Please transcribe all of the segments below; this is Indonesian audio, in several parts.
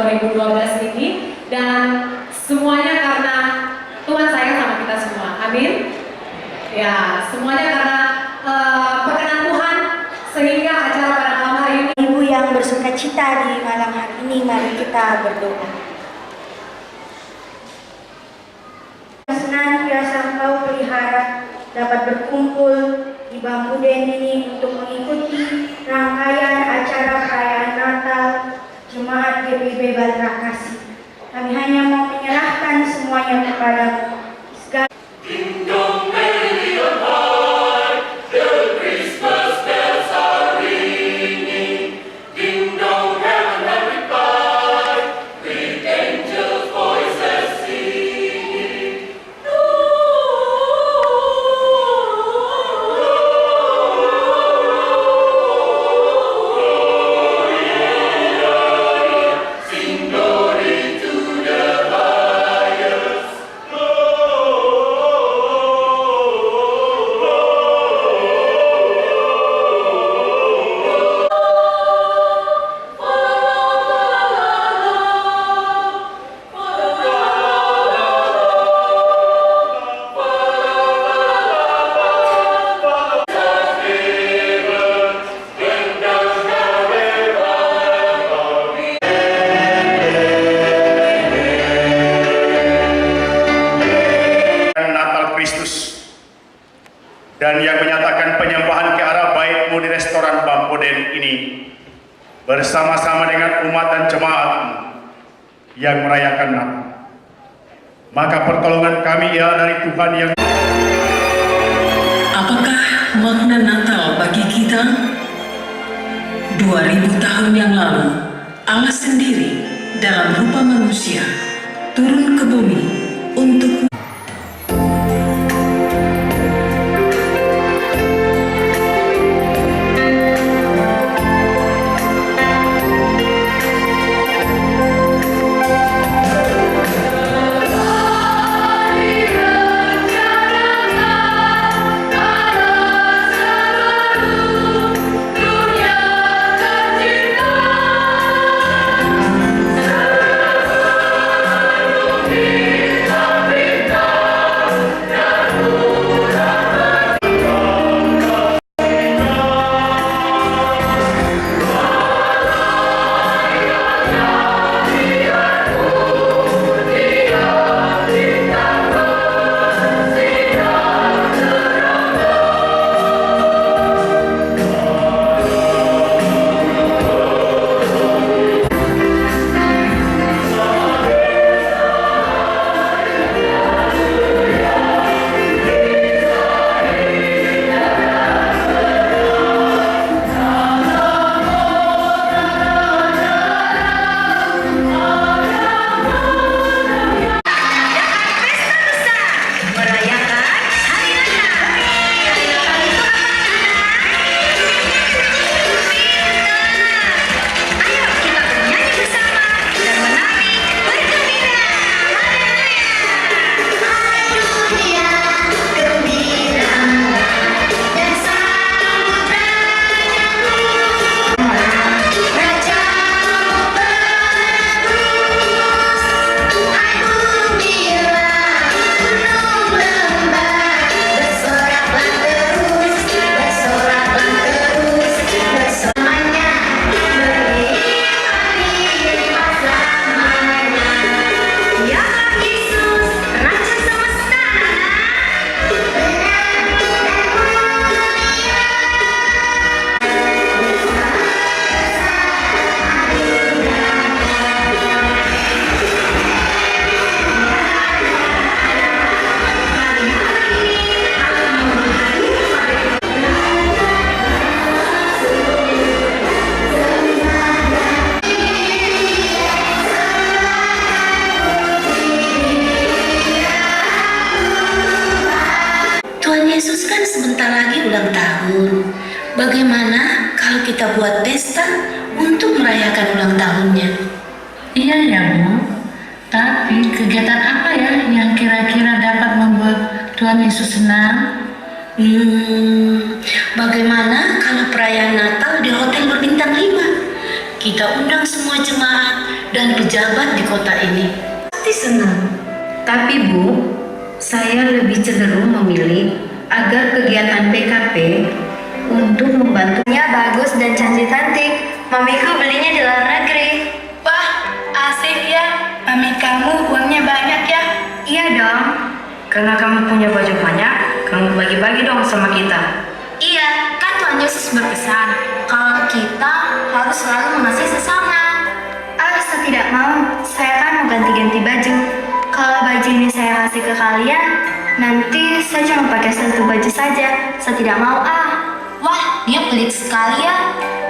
2012 ini, dan semuanya karena Tuhan sayang sama kita semua. Amin. Ya, semuanya karena perkenan Tuhan sehingga acara pada malam hari ini. Ibu yang bersuka cita di malam hari ini, mari kita berdoa. Senantiasa Engkau pelihara dapat berkumpul di bangku Den ini untuk mengikuti rangkaian acara perayaan Natal Jemaat GPIB Batra Kasih. Kami hanya mau menyerahkan semuanya kepadamu. dan yang menyatakan penyembahan ke arah baitmu di restoran Bampoden ini bersama-sama dengan umat dan jemaat yang merayakan Natal. Maka pertolongan kami ya dari Tuhan yang... Apakah makna Natal bagi kita? 2000 tahun yang lalu, Allah sendiri dalam rupa manusia turun ke bumi untuk Yesus kan sebentar lagi ulang tahun. Bagaimana kalau kita buat pesta untuk merayakan ulang tahunnya? Iya ya Bu, tapi kegiatan apa ya yang kira-kira dapat membuat Tuhan Yesus senang? Bagaimana kalau perayaan Natal di hotel berbintang 5? Kita undang semua jemaat dan pejabat di kota ini. Pasti senang. Tapi Bu, saya lebih cenderung memilih agar kegiatan PKP untuk membantunya bagus dan cantik-cantik. Mamiku belinya di luar negeri. Wah, asik ya. Mami kamu uangnya banyak ya? Iya dong. Karena kamu punya baju banyak, kamu bagi-bagi dong sama kita. Iya, kan Tuhan Yesus berpesan kalau kita harus selalu mengasihi sesama. Saya tidak mau, saya kan mau ganti-ganti baju. Kalau baju ini saya kasih ke kalian, nanti saya cuma pakai satu baju saja. Saya tidak mau Wah, dia pelit sekali ya.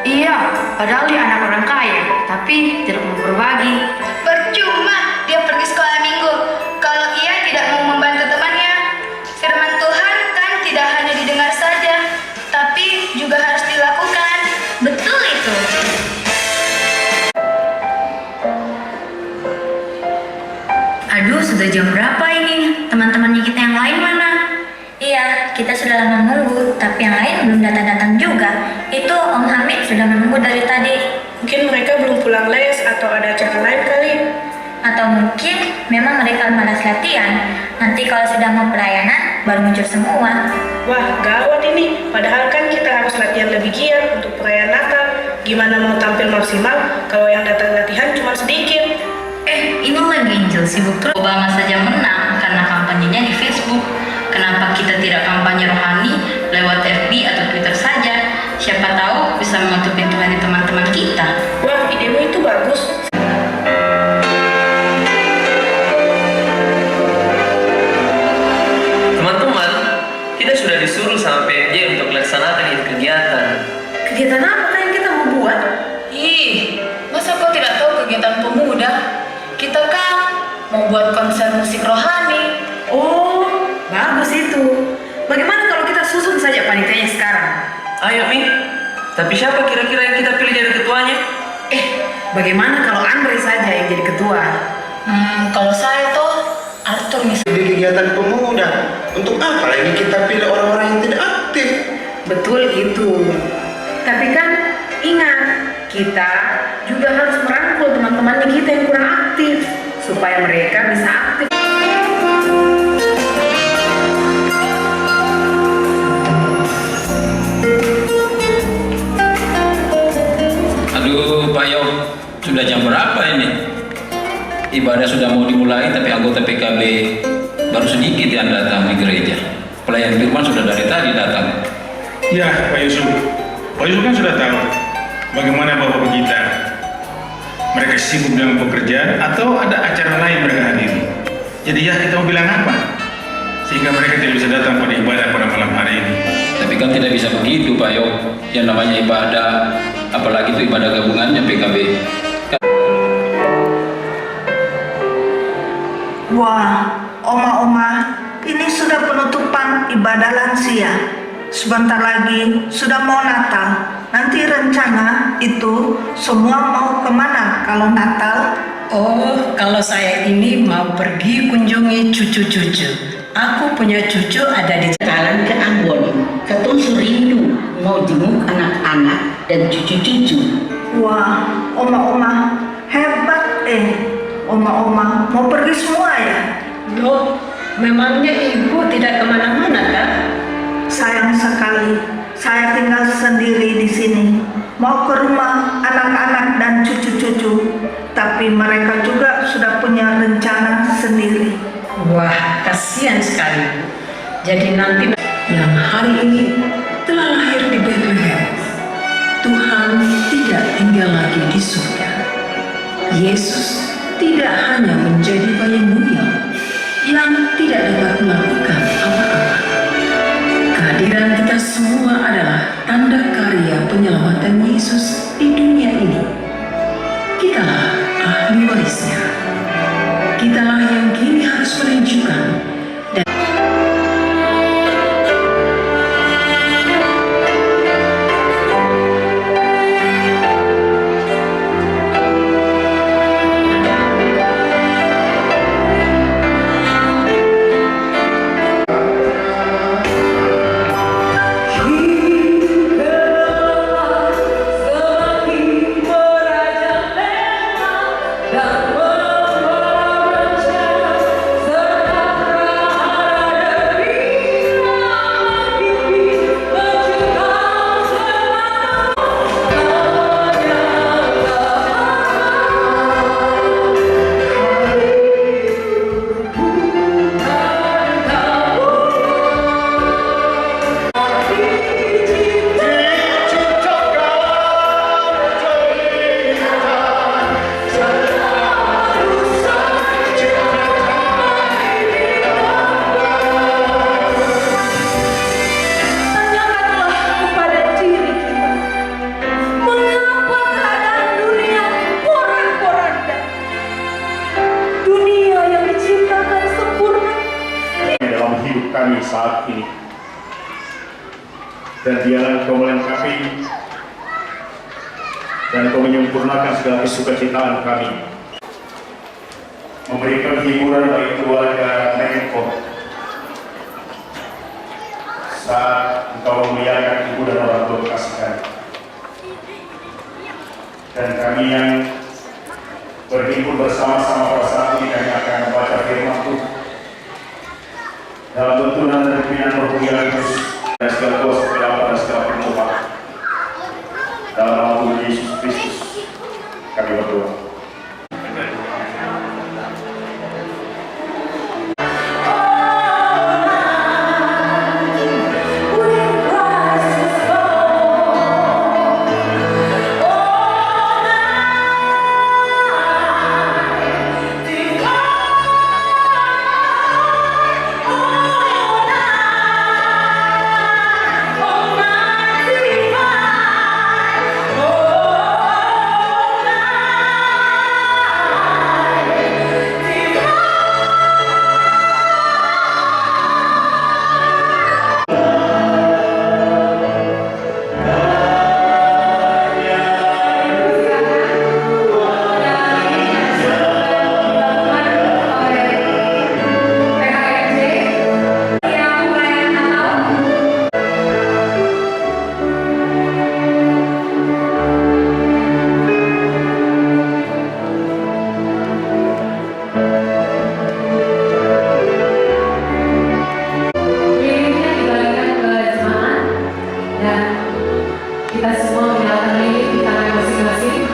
Iya, padahal dia anak orang kaya, tapi tidak mau berbagi. Percuma dia pergi sekolah minggu kalau ia tidak mau membantu temannya. Firman Tuhan kan tidak hanya didengar saja, tapi juga harus dilakukan. Betul itu. Aduh, sudah jam berapa ini? Teman-temannya kita yang lain mana? Iya, kita sudah lama menunggu, tapi yang lain belum datang-datang juga. Itu Om Hamid sudah menunggu dari tadi. Mungkin mereka belum pulang les atau ada acara lain kali. Atau mungkin memang mereka malas latihan. Nanti kalau sudah mau pelayanan, baru muncul semua. Wah, gawat ini. Padahal kan kita harus latihan lebih giat untuk perayaan Natal. Gimana mau tampil maksimal kalau yang datang latihan cuma sedikit? Ini lagi Angel sibuk terus. Obama saja menang karena kampanyenya di Facebook. Kenapa kita tidak kampanye rohani lewat FB atau Twitter saja? Siapa tahu bisa mengetuk pintu hati teman-teman kita. Wah, idemu itu bagus. Teman-teman, kita sudah disuruh sama PMJ untuk melaksanakan ini kegiatan. Kegiatan apa yang kita mau buat? Ih, masa kau tidak tahu kegiatan pemuda? Kita kan mau buat konser musik rohani. Oh, bagus itu. Bagaimana kalau kita susun saja panitianya sekarang? Ayo, Mi. Tapi siapa kira-kira yang kita pilih jadi ketuanya? Bagaimana kalau Andre saja yang jadi ketua? Kalau saya tuh Arthur misalnya. Di kegiatan pemuda, untuk apa lagi kita pilih orang-orang yang tidak aktif? Betul itu. Tapi kan ingat, kita juga harus merangkul teman-temannya kita yang kurang aktif supaya mereka bisa aktif. Aduh, Pak Yo, sudah jam berapa ini? Ibadah sudah mau dimulai, tapi anggota PKB baru sedikit yang datang di gereja. Pelayan firman sudah dari tadi datang. Ya, Pak Yusuf. Pak Yusuf kan sudah tahu bagaimana Bapak kita. Mereka sibuk dengan pekerjaan atau ada acara lain mereka hadiri. Jadi ya kita mau bilang apa? Sehingga mereka tidak bisa datang pada ibadah pada malam hari ini. Tapi kan tidak bisa begitu, Pak Yo. Yang namanya ibadah, apalagi itu ibadah gabungannya PKB. Wah, oma-oma, ini sudah penutupan ibadah lansia. Sebentar lagi sudah mau Natal. Nanti rencana itu semua mau kemana kalau Natal? Oh, kalau saya ini mau pergi kunjungi cucu-cucu. Aku punya cucu ada di Jalan ke Ambon, Ketung rindu mau jenguk anak-anak dan cucu-cucu. Wah, oma-oma, hebat Oma-oma mau pergi semua ya? Loh, memangnya ibu tidak kemana-mana kan? Sayang sekali, saya tinggal sendiri di sini. Mau ke rumah anak-anak dan cucu-cucu, tapi mereka juga sudah punya rencana sendiri. Wah, kasihan sekali. Jadi nanti yang hari ini telah lahir di Bethlehem. Tuhan tidak tinggal lagi di surga. Yesus tidak hanya menjadi bayi mungil yang tidak dapat melakukan apa-apa. Kehadiran kita semua adalah tanda karya penyelamatan Yesus di dunia ini. Kitalah ahli warisnya. Kitalah yang kini harus menunjukkan dan kami saat ini, dan dialah Engkau melengkapi dan Engkau menyempurnakan segala kesukacitaan kami, memberikan hiburan bagi keluarga Menko saat Engkau memuliakan ibu dan orang tua kasihkan, dan kami yang berhimpun bersama-sama pada saat ini kami akan membaca firman Tuhan dalam tuntunan dan pimpinan perhubungan Yesus dan segala kuasa kedalam dan segala permohonan dalam nama Tuhan Yesus Kristus kami berdoa. Kita semua menyalakan lilin di tangan masing-masing.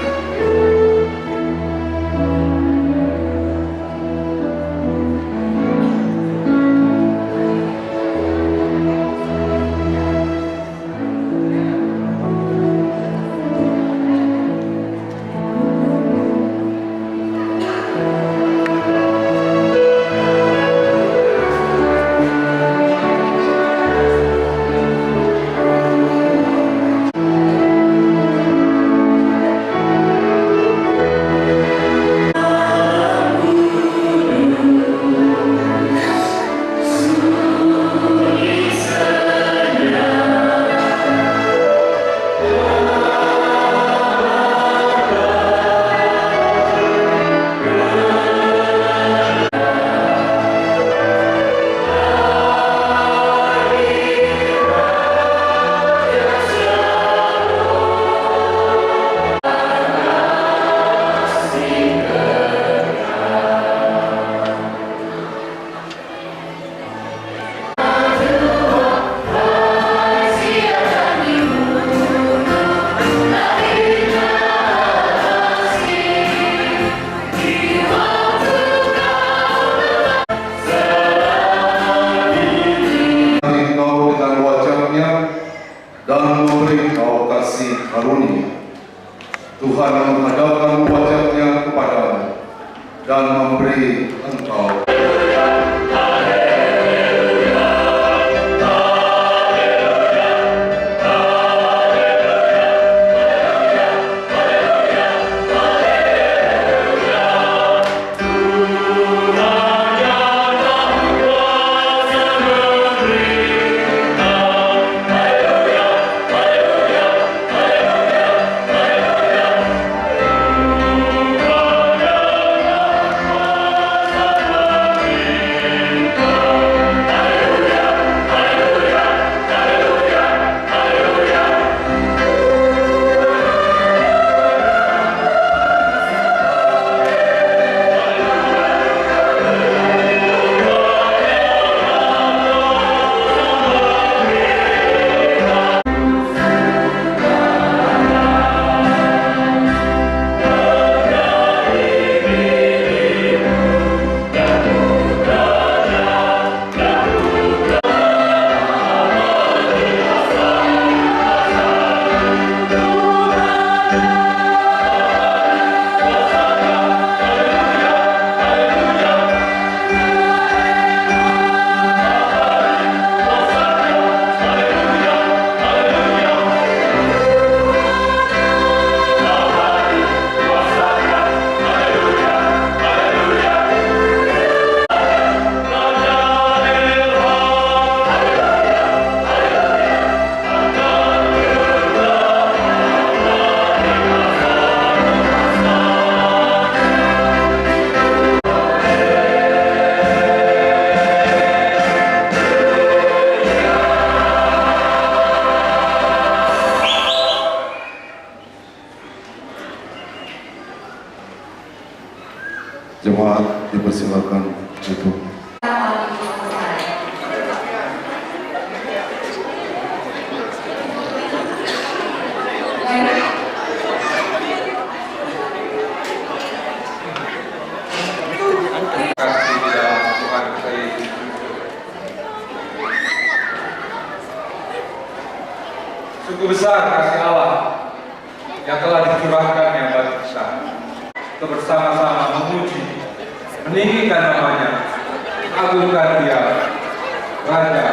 Dan memberi kau kasih karunia. Tuhan menghadapkan wajahnya kepadamu dan memberi engkau Jemaat dipersilakan duduk. Sungguh besar kasih Allah yang telah dicurahkan yang bagi kita untuk bersama-sama memuji, meninggikan namanya, agungkan Dia, Raja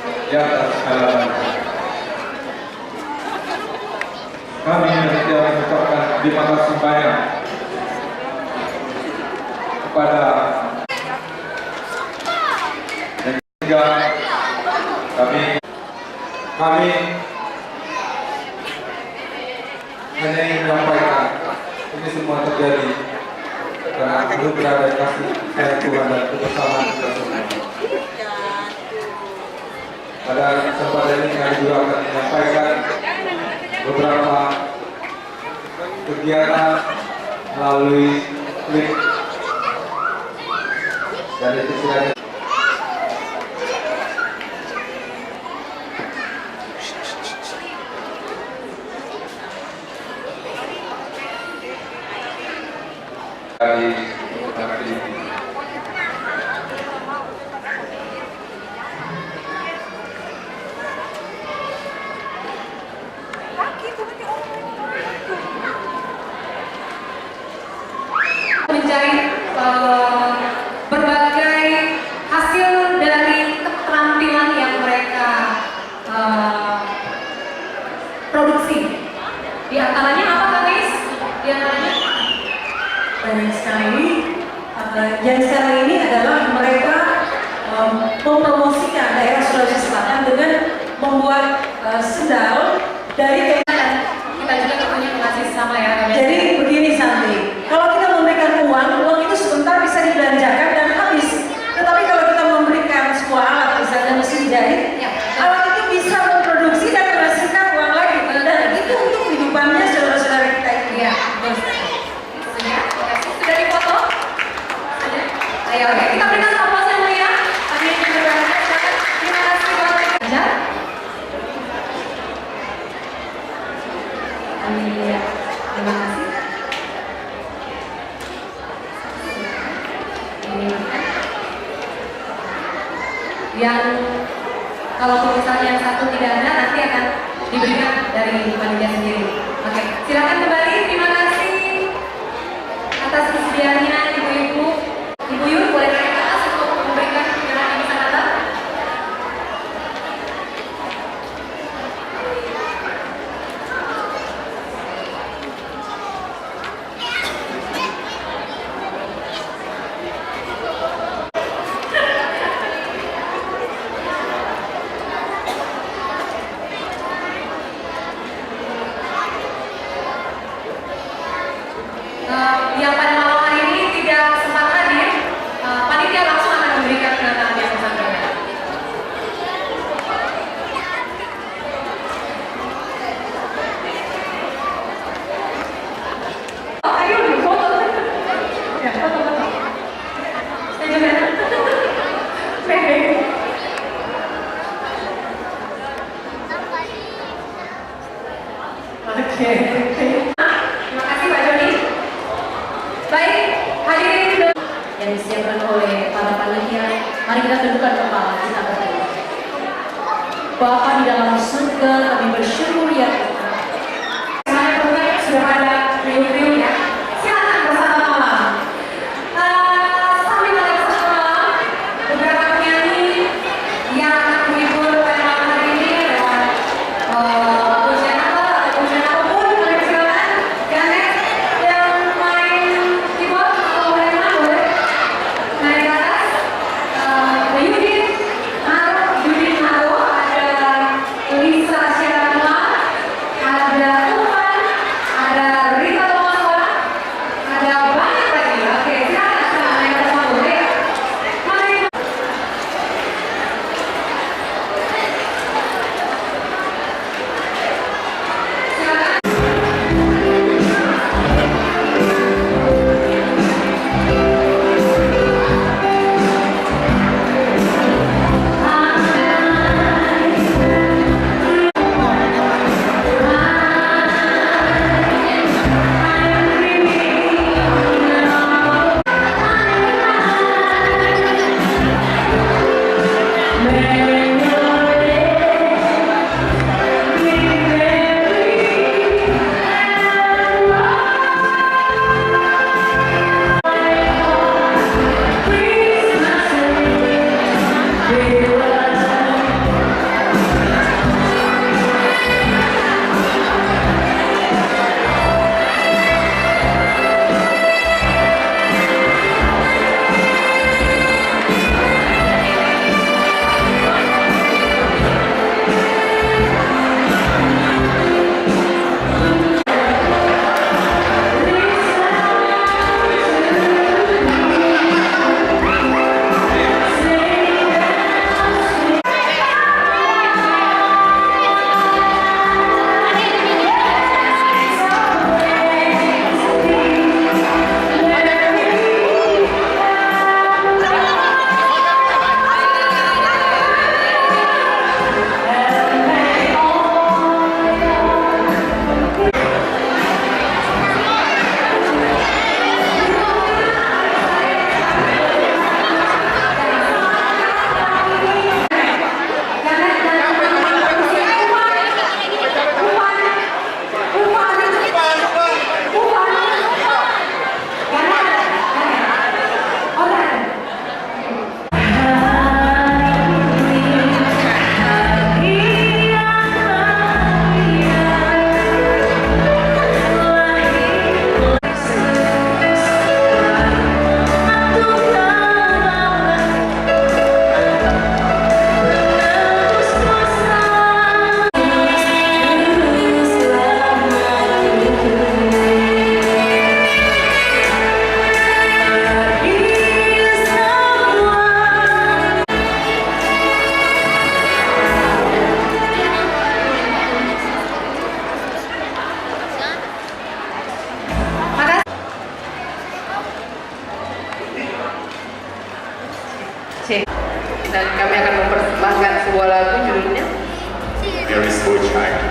di atas segalanya. Kami setia mengucapkan terima kasih banyak kepada dan juga kami hanya ingin menyampaikan ini semua terjadi karena anugerah dan kasih sayang Tuhan dan kebersamaan kita semua. Pada kesempatan ini kami juga akan menyampaikan beberapa kegiatan melalui klip dan itu sudah dari aktiviti. Menjahit berbagai hasil dari keterampilan yang mereka produksi. Di antaranya apa, Kak Nis? Di antaranya banyak sekali. Yang sekarang ini adalah mereka mempromosikan daerah Sulawesi Selatan dengan membuat sendal dari kita juga punya pengasih sama ya. Jadi begini Santi, kalau kita memberikan uang itu sebentar bisa dibelanjakan dan habis. Tetapi kalau kita memberikan sebuah alat, misalnya mesin jahit, alat itu bisa memproduksi dan menghasilkan uang lagi. Dan itu untuk kehidupannya saudara-saudara kita itu. Iya, sudah dipoto? Ayo, oke. Kita berikan aplaus yang mulia. Kami berharap terima kasih banyak. Amin. Terima kasih. Yang kalau misalnya yang satu tidak ada, nanti akan diberikan dari panitia sendiri. Oke, silakan kembali. Terima kasih atas kesediaannya ibu-ibu. Ibu Yun boleh naik ke atas untuk memberikan penyerahan yang sangat datang. Yang pada malam hari ini tidak sempat hadir, panitia langsung akan memberikan penandatangan yang bersangkutan. Ayo foto. Ya, foto. Saya juga. Oke. Terima kasih Pak Joni. Baik, hadirin yang disiapkan oleh para panitia, mari kita tundukkan kepala kita berdoa. Bapa di dalam surga, kami bersyukur ya Tuhan. Semuanya program sudah pada riuh-riuh ya. Silakan bersama-sama. Sambil bersama-sama, beberapa penyanyi yang akan menghibur pada malam hari ini lewat pujian apa atau pujian apapun, kalian silakan. Ganet yang main keyboard atau Rema boleh naik ke atas. Yudin Maro, ada Lisa Syara Dan kami akan mempersembahkan sebuah lagu judulnya Mary's Boy Child.